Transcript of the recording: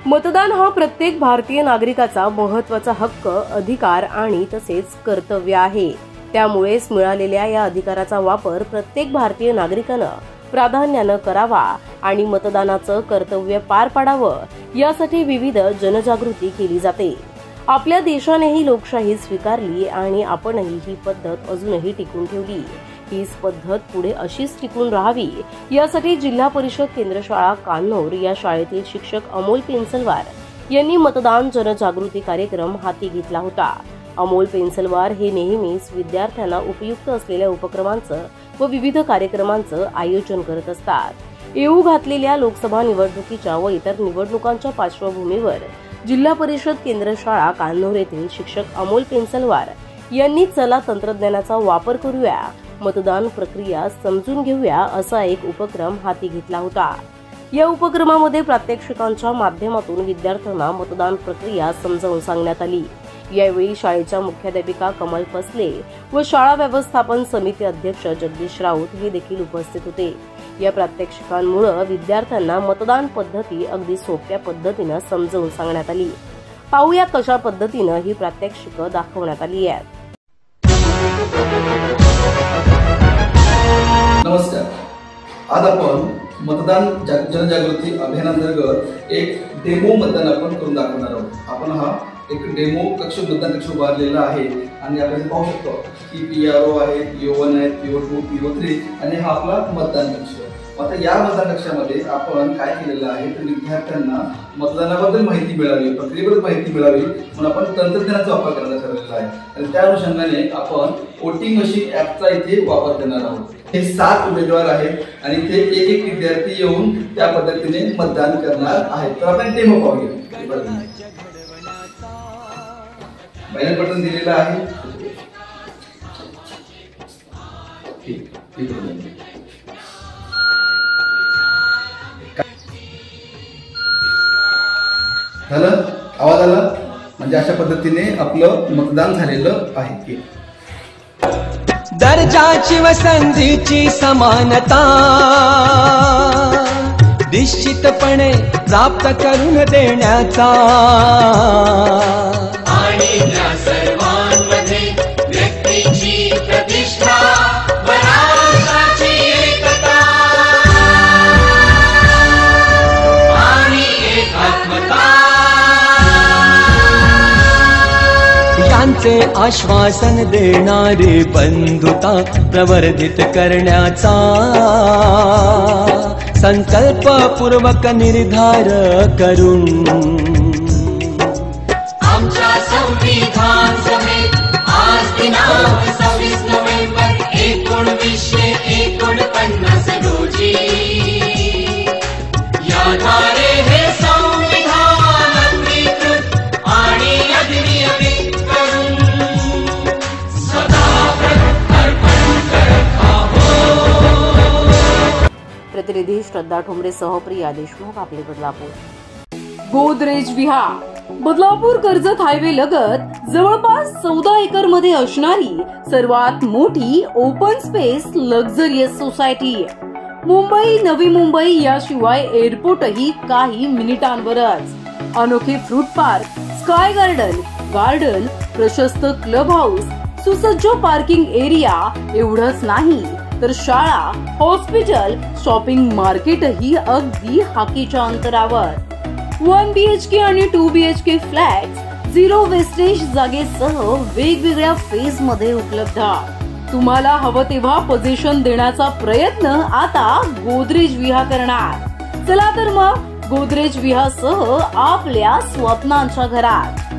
मतदान हा प्रत्येक भारतीय नागरिकाचा महत्त्वाचा हक्क, अधिकार आणि तसेच कर्तव्य आहे। त्यामुळेच मिळालेल्या या अधिकाराचा वापर प्रत्येक भारतीय नागरिकानं प्राधान्यानं करावा आणि मतदानाचं कर्तव्य पार पाडावं, यासाठी विविध जनजागृती केली जाते। आपल्या देशानेही लोकशाही स्वीकारली आणि आपणही ही पद्धत अजूनही टिकून ठेवली। हीच पद्धत पुढे अशीच टिकून राहावी, यासाठी जिल्हा परिषद केंद्र शाळा कान्होर या शाळेतील शिक्षक अमोल पेन्सलवार यांनी मतदान जनजागृती कार्यक्रम हाती घेतला होता। अमोल पेन्सलवार हे नेहमीच विद्यार्थ्यांना उपयुक्त असलेल्या उपक्रमांचं व विविध कार्यक्रमांचं आयोजन करत असतात। येऊ घातलेल्या लोकसभा निवडणुकीच्या व इतर निवडणुकांच्या पार्श्वभूमीवर जिल्हा परिषद केंद्र शाळा कान्होर येथील शिक्षक अमोल पेन्सलवार यांनी चला तंत्रज्ञानाचा वापर करूया, मतदान प्रक्रिया समजून घेऊया असा एक उपक्रम हाती घेतला होता। या उपक्रमामध्ये प्रात्यक्षिकांच्या माध्यमातून विद्यार्थ्यांना मतदान प्रक्रिया समजावून सांगण्यात आली। यावेळी शाळेच्या मुख्याध्यापिका कमल फसले व शाळा व्यवस्थापन समिती अध्यक्ष जगदीश राऊत हे देखील उपस्थित होते। या प्रात्यक्षिकांमुळे विद्यार्थ्यांना मतदान पद्धती अगदी सोप्या पद्धतीने समजावून सांगण्यात आली। पाहूया कशा पद्धतीने ही प्रात्यक्षिक दाखवण्यात आली आहेत। नमस्कार, आज आपण मतदान जनजागृती अभियानांतर्गत एक डेमो मतदान आपण करून दाखवणार आहोत। आपण हा एक डेमो कक्ष मतदान कक्ष उभारलेला आहे आणि आपण पाहू शकतो की PRO आहे, PO1 आहे, PO2, PO3 आणि हा आपला मतदान कक्ष। आता या मतदान कक्षामध्ये आपण काय केलेलं आहे तर विद्यार्थ्यांना मतदानाबद्दल माहिती मिळावी, प्रक्रियेबद्दल माहिती मिळावी म्हणून आपण तंत्रज्ञानाचा वापर करायला ठरवलेला आहे आणि त्या अनुषंगाने आपण वोटिंग मशीन ॲपचा इथे वापर करणार आहोत। हे 7 उमेदवार आहेत आणि ते एक विद्यार्थी येऊन त्या पद्धतीने मतदान करणार आहेत। तर आपण डेमो पाहूया। बॅनर बटन दिलेला आहे। झालं, आवाज आला म्हणजे अशा पद्धतीने आपलं मतदान झालेलं आहे। दर्जाची व संधीची समानता निश्चितपणे प्राप्त करून देण्याचा आणि त्या सर्वांमध्ये व्यक्तीची प्रतिष्ठा व राष्ट्राची एकता आणि एकात्मता यांचे आश्वासन देणारी बंधुता प्रवर्धित करण्याचा संकल्पपूर्वक निर्धार करून आमच्या संविधान सभेत आज दिनांक 26 नोव्हेंबर 1949 रोजी याद्वारे हे संविधान अंगीकृत आणि अधिनियमित करून सदा अर्पण करत आहोत। प्रतिनिधी श्रद्धा ठोंबरे सह प्रिया देशमुख, आपले बदलापूर। गोदरेज विहा बदलापूर कर्जत हायवे लगत जवळपास 14 एकर मध्ये असणारी सर्वात मोठी open space luxurious society. Mumbai, Navi Mumbai याशिवाय एअरपोर्टही काही मिनिटांवरच। अनोखे फ्रूट पार्क, स्काय गार्डन, प्रशस्त क्लब हाऊस, सुसज्ज पार्किंग एरिया एवढंच नाही तर शाळा, हॉस्पिटल, शॉपिंग मार्केटही अगदी हाकेच्या अंतरावर। 1 BHK आणि 2 BHK फ्लॅट 0 वेस्टेज जागेसह वेगवेगळ्या फेज मध्ये उपलब्ध। तुम्हाला हवं तेव्हा पोझिशन देण्याचा प्रयत्न आता गोदरेज विहा करणार। चला तर मग गोदरेज विहासह आपल्या स्वप्नांच्या घरात।